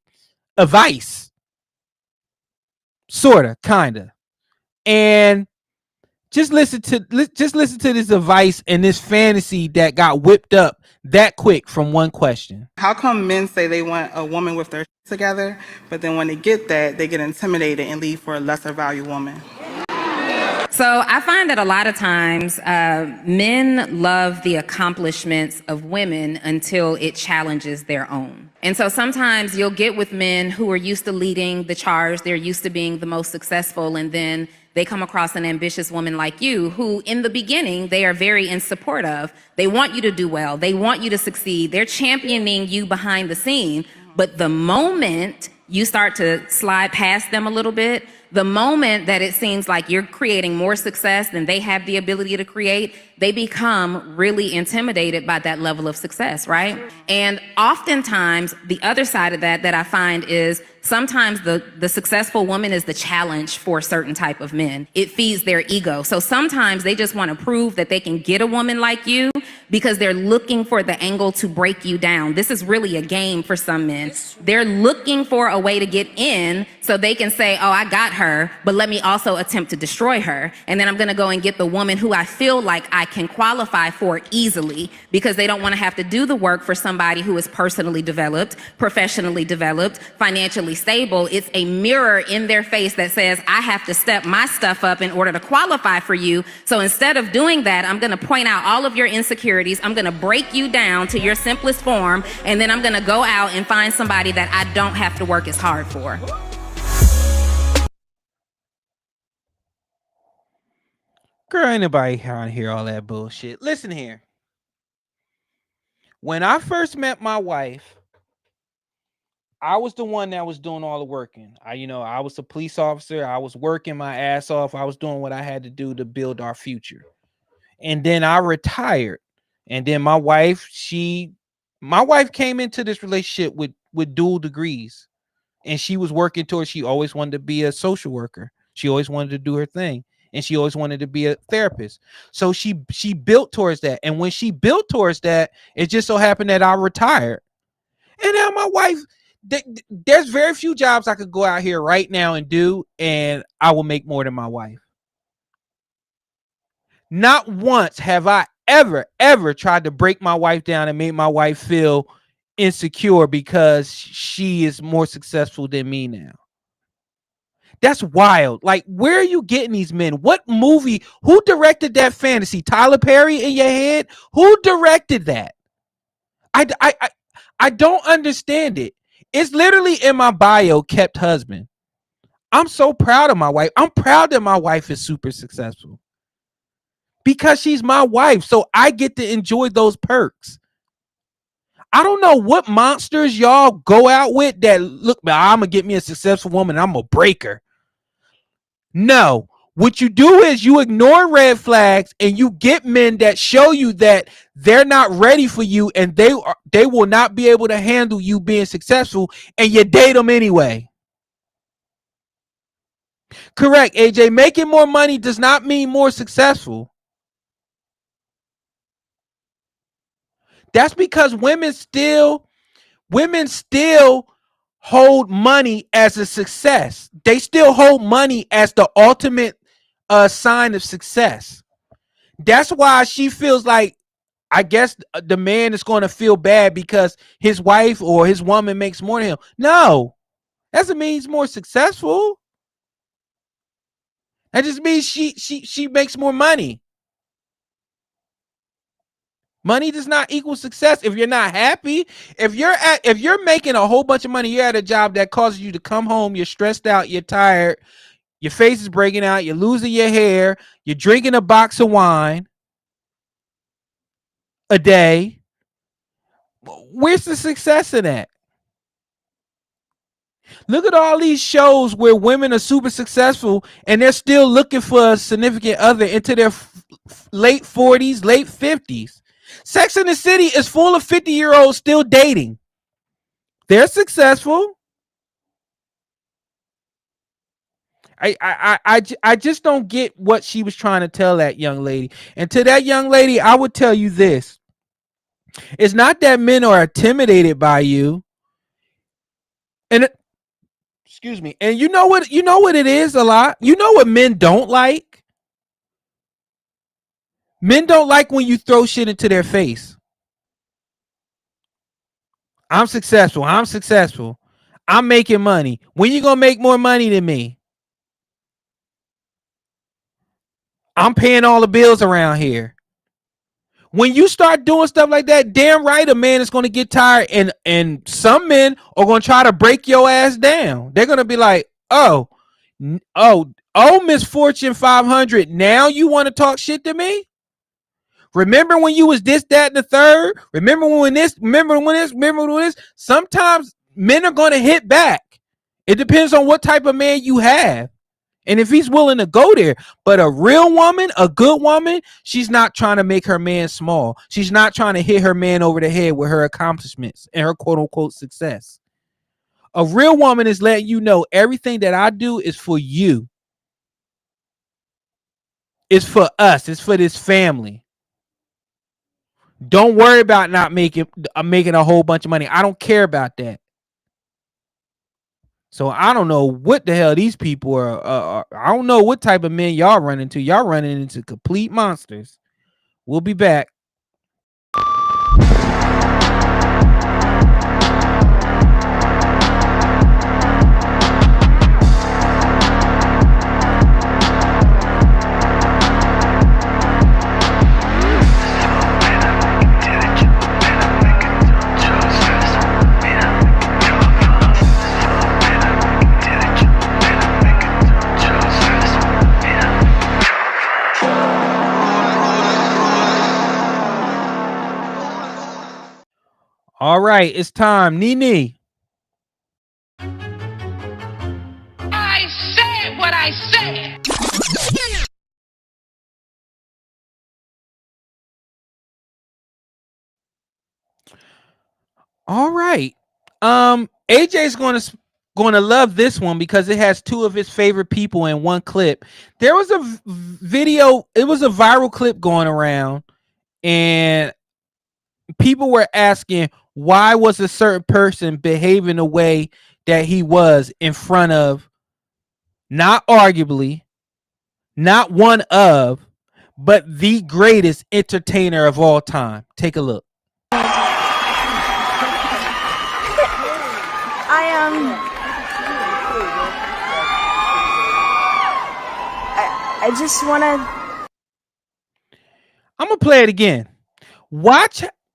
advice. Sorta, kinda. And just listen to this advice and this fantasy that got whipped up that quick from one question. How come men say they want a woman with their together, but then when they get that, they get intimidated and leave for a lesser value woman? So I find that a lot of times men love the accomplishments of women until it challenges their own. And so sometimes you'll get with men who are used to leading the charge, they're used to being the most successful, and then they come across an ambitious woman like you who in the beginning they are very in support of. They want you to do well, they want you to succeed, they're championing you behind the scene. But the moment you start to slide past them a little bit, the moment that it seems like you're creating more success than they have the ability to create, they become really intimidated by that level of success, right? And oftentimes, the other side of that I find is sometimes the successful woman is the challenge for a certain type of men. It feeds their ego. So sometimes they just want to prove that they can get a woman like you because they're looking for the angle to break you down. This is really a game for some men. They're looking for a way to get in so they can say, oh, I got her, but let me also attempt to destroy her. And then I'm going to go and get the woman who I feel like I can qualify for easily because they don't want to have to do the work for somebody who is personally developed, professionally developed, financially stable. It's a mirror in their face that says, I have to step my stuff up in order to qualify for you. So instead of doing that, I'm going to point out all of your insecurities. I'm going to break you down to your simplest form. And then I'm going to go out and find somebody that I don't have to work as hard for. Girl, ain't nobody trying to hear all that bullshit. Listen here. When I first met my wife, I was the one that was doing all the working. I was a police officer. I was working my ass off. I was doing what I had to do to build our future. And then I retired. And then my wife came into this relationship with dual degrees. And she was working towards, she always wanted to be a social worker. She always wanted to do her thing. And she always wanted to be a therapist. So she built towards that. And when she built towards that, it just so happened that I retired. And now my wife, there's very few jobs I could go out here right now and do, and I will make more than my wife. Not once have I ever tried to break my wife down and make my wife feel insecure because she is more successful than me now. That's wild. Like, where are you getting these men? What movie? Who directed that fantasy? Tyler Perry in your head? Who directed that? I don't understand it. It's literally in my bio, kept husband. I'm so proud of my wife. I'm proud that my wife is super successful because she's my wife. So I get to enjoy those perks. I don't know what monsters y'all go out with that look, I'm going to get me a successful woman. I'm going to break her. No, what you do is you ignore red flags and you get men that show you that they're not ready for you and they will not be able to handle you being successful, and you date them anyway. Correct, AJ. Making more money does not mean more successful. That's because women still hold money as a success. They still hold money as the ultimate sign of success. That's why she feels like, I guess the man is going to feel bad because his wife or his woman makes more than him. No, that doesn't mean he's more successful. That just means she makes more money. Money does not equal success. If you're not happy, if you're making a whole bunch of money, you're at a job that causes you to come home, you're stressed out, you're tired, your face is breaking out, you're losing your hair, you're drinking a box of wine a day. Where's the success in that? Look at all these shows where women are super successful and they're still looking for a significant other into their late 40s, late 50s. Sex in the City is full of 50-year-olds still dating. They're successful. I just don't get what she was trying to tell that young lady. And to that young lady, I would tell you this. It's not that men are intimidated by you. And excuse me. And you know what it is a lot? You know what men don't like? Men don't like when you throw shit into their face. I'm successful. I'm making money. When you gonna make more money than me? I'm paying all the bills around here. When you start doing stuff like that, damn right a man is going to get tired, and some men are going to try to break your ass down. They're going to be like, oh, Miss Fortune 500, now you want to talk shit to me? Remember when you was this, that, and the third? Remember when this? Sometimes men are going to hit back. It depends on what type of man you have. And if he's willing to go there. But a real woman, a good woman, she's not trying to make her man small. She's not trying to hit her man over the head with her accomplishments and her quote unquote success. A real woman is letting you know everything that I do is for you. It's for us. It's for this family. Don't worry about not making a whole bunch of money. I don't care about that. So I don't know what the hell these people are. I don't know what type of men y'all run into. Y'all running into complete monsters. We'll be back. All right, it's time. Nene. I said what I said. All right. AJ's going to love this one because it has two of his favorite people in one clip. There was a video, it was a viral clip going around, and people were asking why was a certain person behaving the way that he was in front of, not arguably, not one of, but the greatest entertainer of all time. Take a look. I just want to. I'm gonna play it again.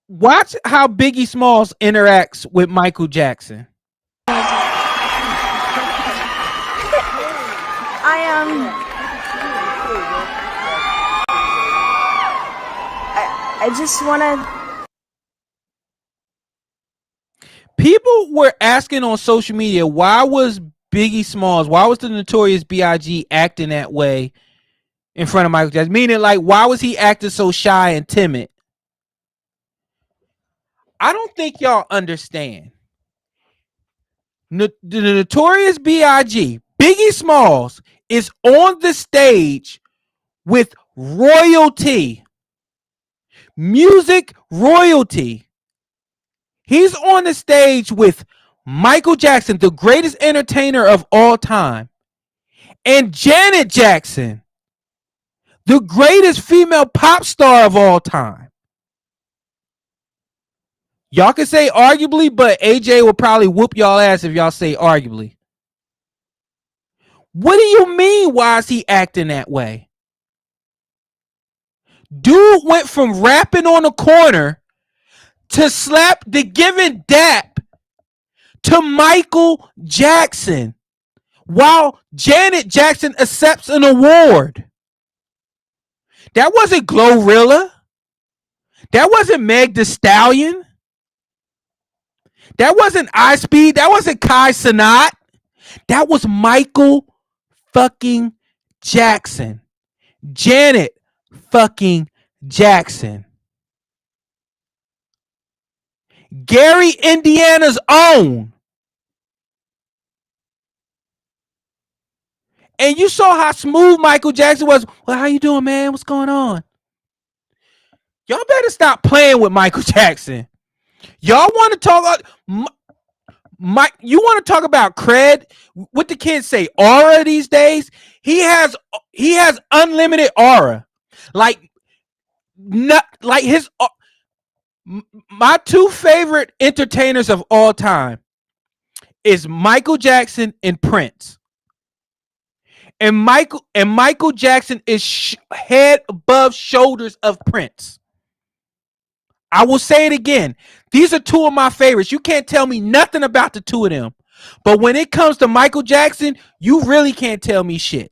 Watch how Biggie Smalls interacts with Michael Jackson. I just want to. People were asking on social media, why was Biggie Smalls, why was the Notorious B.I.G. acting that way in front of Michael Jackson? Meaning, like, why was he acting so shy and timid? I don't think y'all understand. The Notorious B.I.G., Biggie Smalls, is on the stage with royalty. Music royalty. He's on the stage with Michael Jackson, the greatest entertainer of all time, and Janet Jackson, the greatest female pop star of all time. Y'all can say arguably, but AJ will probably whoop y'all ass if y'all say arguably. What do you mean, why is he acting that way? Dude went from rapping on the corner to slap the giving dap to Michael Jackson while Janet Jackson accepts an award. That wasn't Glorilla. That wasn't Meg Thee Stallion. That wasn't I Speed. That wasn't Kai Cenat. That was Michael fucking Jackson. Janet fucking Jackson. Gary, Indiana's own. And you saw how smooth Michael Jackson was. Well, how you doing, man? What's going on? Y'all better stop playing with Michael Jackson. Y'all want to talk about you want to talk about cred? What the kids say, aura these days? He has unlimited aura. Like his my two favorite entertainers of all time is Michael Jackson and Prince. And Michael Jackson is head above shoulders of Prince. I will say it again. These are two of my favorites. You can't tell me nothing about the two of them. But when it comes to Michael Jackson, you really can't tell me shit.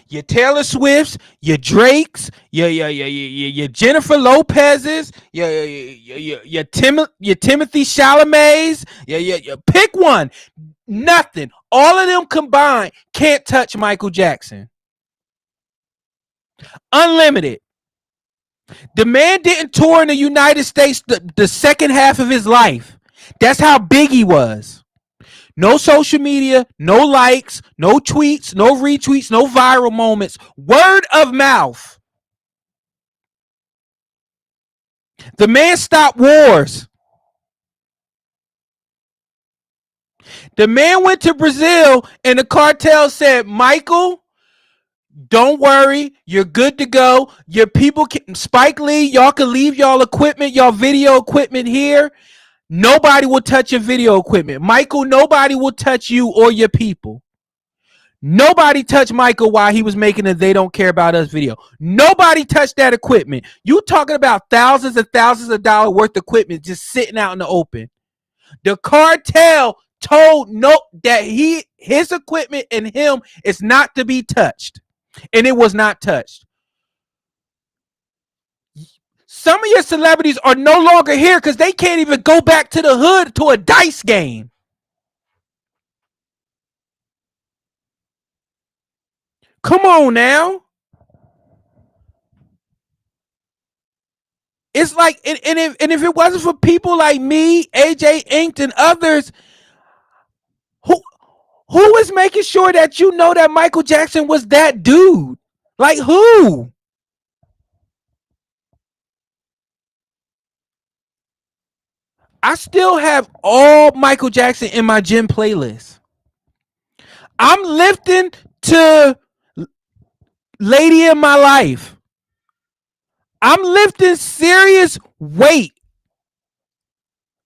Your Taylor Swifts, your Drakes, your Jennifer Lopez's, your Timothy Chalamet's, pick one. Nothing. All of them combined can't touch Michael Jackson. Unlimited. The man didn't tour in the United States the second half of his life. That's how big he was. No social media, no likes, no tweets, no retweets, no viral moments. Word of mouth. The man stopped wars. The man went to Brazil and the cartel said, Michael, don't worry, you're good to go. Your people can, Spike Lee, y'all can leave y'all equipment, y'all video equipment here. Nobody will touch your video equipment. Michael, nobody will touch you or your people. Nobody touched Michael while he was making a They Don't Care About Us video. Nobody touched that equipment. You talking about thousands and thousands of dollars worth of equipment just sitting out in the open. The cartel told that his equipment and him is not to be touched. And it was not touched. Some of your celebrities are no longer here because they can't even go back to the hood to a dice game. Come on now. It's like, and if it wasn't for people like me, AJ Inked, and others, who is making sure that you know that Michael Jackson was that dude? Like who? I still have all Michael Jackson in my gym playlist. I'm lifting to Lady in My Life. I'm lifting serious weight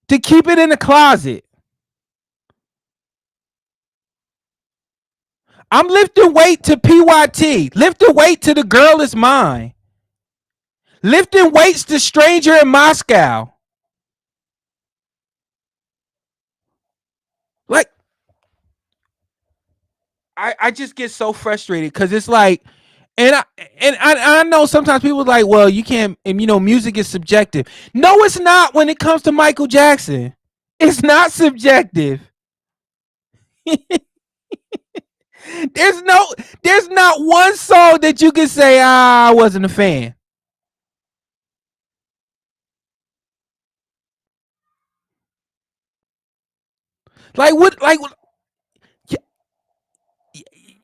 to keep it in the closet. I'm lifting weight to PYT. Lifting weight to The Girl Is Mine. Lifting weights to Stranger in Moscow. Like, I just get so frustrated because it's like, and I know sometimes people are like, well, you can't, and music is subjective. No, it's not when it comes to Michael Jackson. It's not subjective. There's not one song that you can say, I wasn't a fan. Like what? Like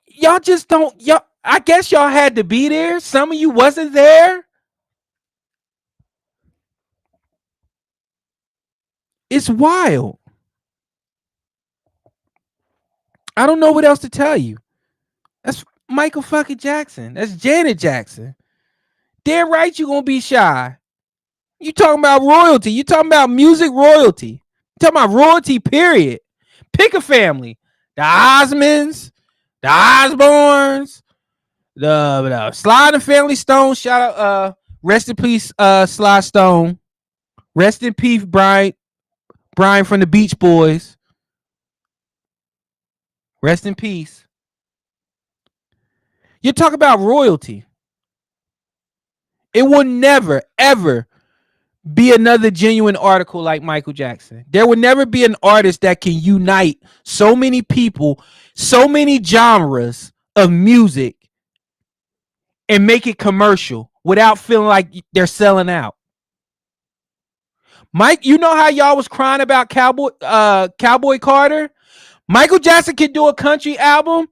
y'all just don't. Y'all, I guess y'all had to be there. Some of you wasn't there. It's wild. I don't know what else to tell you. That's Michael fucking Jackson. That's Janet Jackson. Damn right you gonna be shy. You talking about royalty. You talking about music royalty. You talking about royalty, period. Pick a family. The Osmonds, the Osbournes, Sly and the Family Stone. Shout out. Rest in peace, Sly Stone. Rest in peace, Brian from the Beach Boys. Rest in peace. You talk about royalty. It will never, ever be another genuine article like Michael Jackson. There will never be an artist that can unite so many people, so many genres of music, and make it commercial without feeling like they're selling out. Mike, you know how y'all was crying about Cowboy Carter? Michael Jackson can do a country album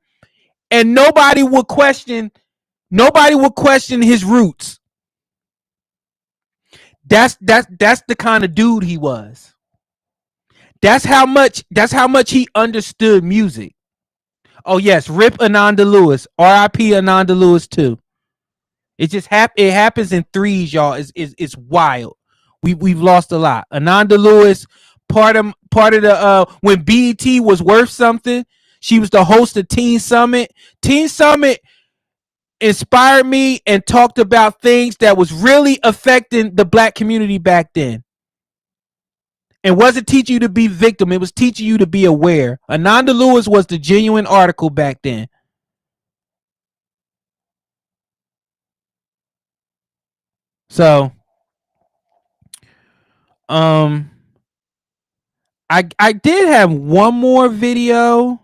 and nobody would question his roots. That's the kind of dude he was. That's how much he understood music. Oh yes, rip Ananda Lewis. R.I.P. Ananda Lewis too. It just it happens in threes, y'all. It's wild. We've lost a lot. Ananda Lewis, part of the when BET was worth something, she was the host of Teen Summit. Teen Summit inspired me and talked about things that was really affecting the black community back then. And wasn't teaching you to be victim. It was teaching you to be aware. Ananda Lewis was the genuine article back then. So, I did have one more video.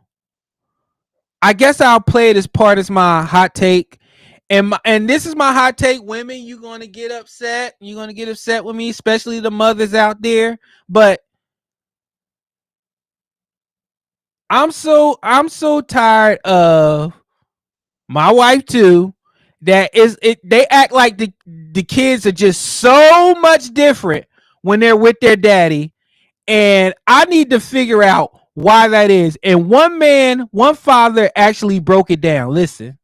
I guess I'll play it as part as my hot take. And this is my hot take. Women, you're gonna get upset. You're gonna get upset with me, especially the mothers out there. But I'm so tired of my wife too. They act like the kids are just so much different when they're with their daddy. And I need to figure out why that is. And one father actually broke it down. Listen.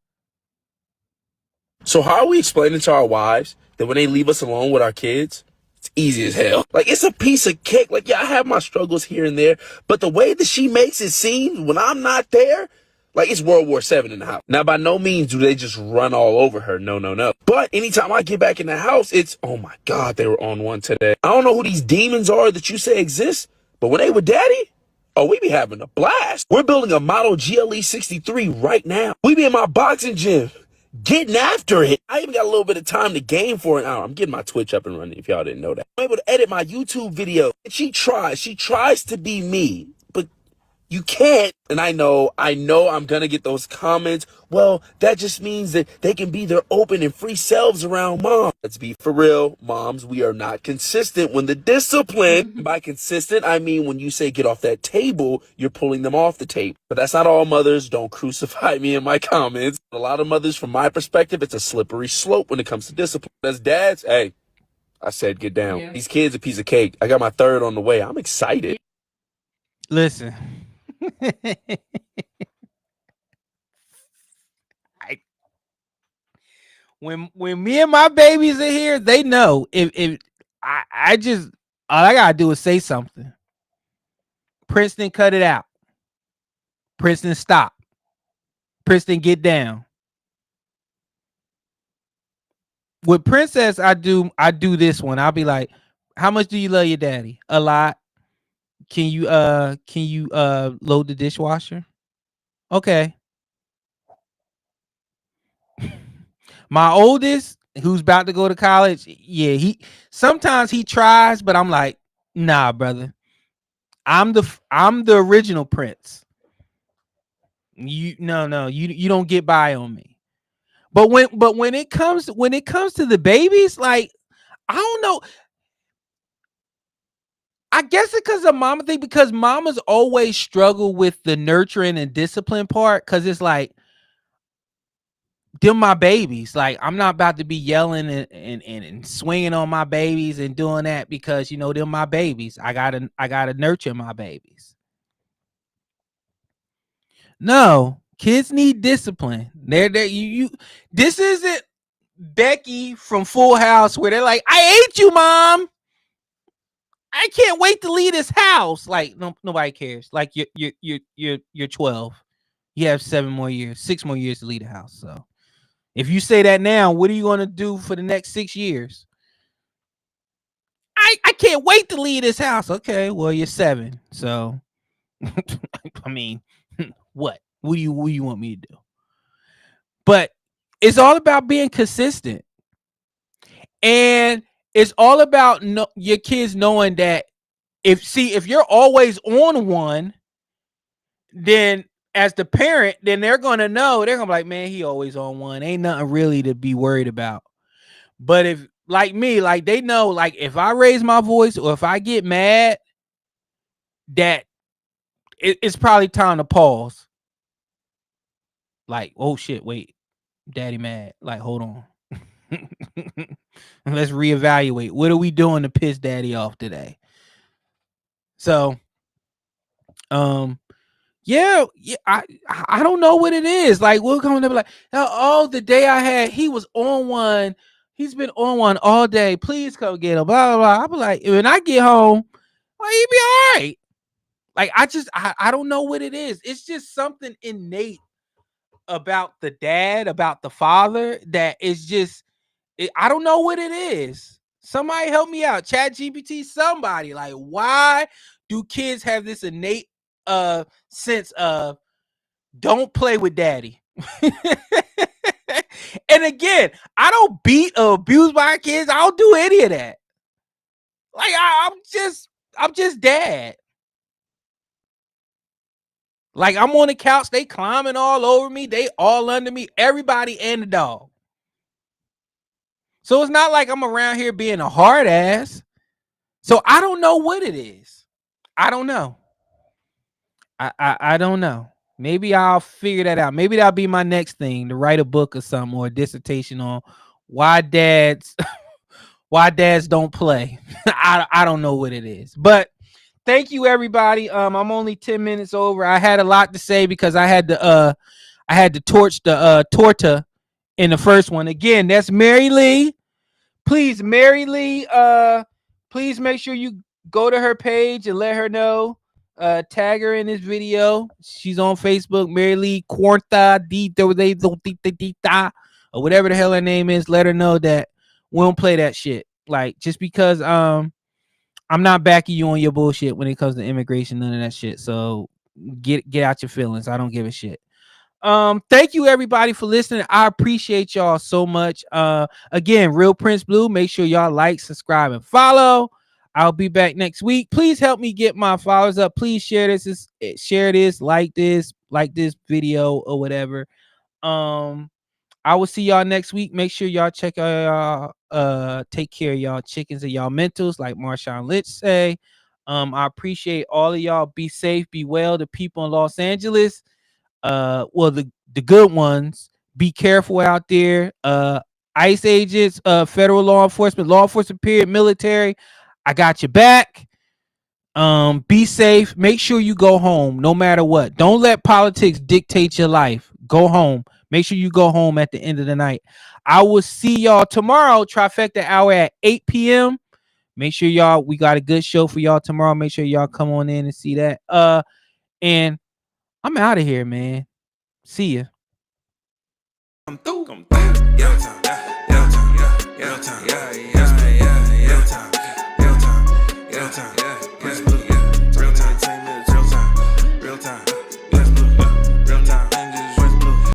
So how are we explaining to our wives that when they leave us alone with our kids, it's easy as hell? Like, it's a piece of cake. Like, yeah, I have my struggles here and there, but the way that she makes it seem when I'm not there, like it's World War VII in the house. Now, by no means do they just run all over her. No. But anytime I get back in the house, it's, oh my God, they were on one today. I don't know who these demons are that you say exist, but when they were daddy, oh, we be having a blast. We're building a model GLE 63 right now. We be in my boxing gym, getting after it. I even got a little bit of time to game for an hour. I'm getting my Twitch up and running if y'all didn't know that. I'm able to edit my YouTube video. And she tries to be me, but you can't. And I know I'm gonna get those comments. Well, that just means that they can be their open and free selves around mom. Let's be for real, moms, we are not consistent when the discipline, by consistent, I mean when you say get off that table, you're pulling them off the table. But that's not all mothers. Don't crucify me in my comments. A lot of mothers, from my perspective, it's a slippery slope when it comes to discipline. As dads, hey, I said get down. Yeah. These kids a piece of cake. I got my third on the way. I'm excited. Listen. When me and my babies are here, they know if I just all I gotta do is say something. Princeton, cut it out. Princeton, stop. Princeton, get down. With Princess, I do this one. I'll be like, how much do you love your daddy? A lot. Can you load the dishwasher? Okay. My oldest, who's about to go to college, yeah, he sometimes he tries, but I'm like, nah, brother. I'm the original Prince. You don't get by on me. But when it comes to the babies, like, I don't know. I guess it's because of mama thing, because mamas always struggle with the nurturing and discipline part, because it's like, them my babies. Like, I'm not about to be yelling and swinging on my babies and doing that, because them my babies. I gotta nurture my babies. No, kids need discipline. This isn't Becky from Full House where they're like, I hate you, mom. I can't wait to leave this house. Like, nobody cares. Like, you're 12. You have 6 more years to leave the house. So If you say that now, what are you going to do for the next 6 years? I can't wait to leave this house. Okay, well, you're 7. So, I mean, what? What do you want me to do? But it's all about being consistent. And it's all about your kids knowing that if you're always on one, then as the parent, then they're gonna know, they're gonna be like, man, he always on one. Ain't nothing really to be worried about. But if like me, like they know, like if I raise my voice or if I get mad, that it's probably time to pause. Like, oh shit, wait, daddy mad. Like, hold on. Let's reevaluate. What are we doing to piss daddy off today? So, yeah, I don't know what it is. Like, we're coming to be like, oh, the day I had, he was on one. He's been on one all day. Please come get him. Blah blah blah. I'll be like, when I get home, like, he be all right. Like, I don't know what it is. It's just something innate about the dad, about the father, that is just, I don't know what it is. Somebody help me out. Chat GPT, somebody. Like, why do kids have this innate sense of don't play with daddy? And again, I don't beat or abuse my kids. I don't do any of that. Like, I'm just dad. Like, I'm on the couch, they climbing all over me, they all under me, everybody and the dog. So it's not like I'm around here being a hard ass. So I don't know what it is. I don't know. I don't know. Maybe I'll figure that out. Maybe that'll be my next thing, to write a book or something, or a dissertation on why dads don't play. I don't know what it is. But thank you, everybody. I'm only 10 minutes over. I had a lot to say because I had to torch the torta in the first one. Again, that's Mary Lee. Please, Mary Lee, please make sure you go to her page and let her know. Tag her in this video. She's on Facebook, Mary Lee Quarta or whatever the hell her name is. Let her know that we don't play that shit. Like, just because I'm not backing you on your bullshit when it comes to immigration, none of that shit. So get out your feelings. I don't give a shit. Thank you, everybody, for listening. I appreciate y'all so much. Again, Real Prince Blue. Make sure y'all like, subscribe, and follow. I'll be back next week. Please help me get my followers up. Please share this, like this video or whatever. I will see y'all next week. Make sure y'all check out take care of y'all chickens and y'all mentals, like Marshawn Lynch say. I appreciate all of y'all. Be safe, be well. The people in Los Angeles, well, the good ones, be careful out there. ICE agents, federal law enforcement period, military, I got your back. Be safe. Make sure you go home no matter what. Don't let politics dictate your life. Go home. Make sure you go home at the end of the night. I will see y'all tomorrow, Trifecta Hour at 8 p.m. Make sure y'all, we got a good show for y'all tomorrow. Make sure y'all come on in and see that. And I'm out of here, man. See ya. Come through. Real time. Real time. Real time. Real time. Real time. Real time.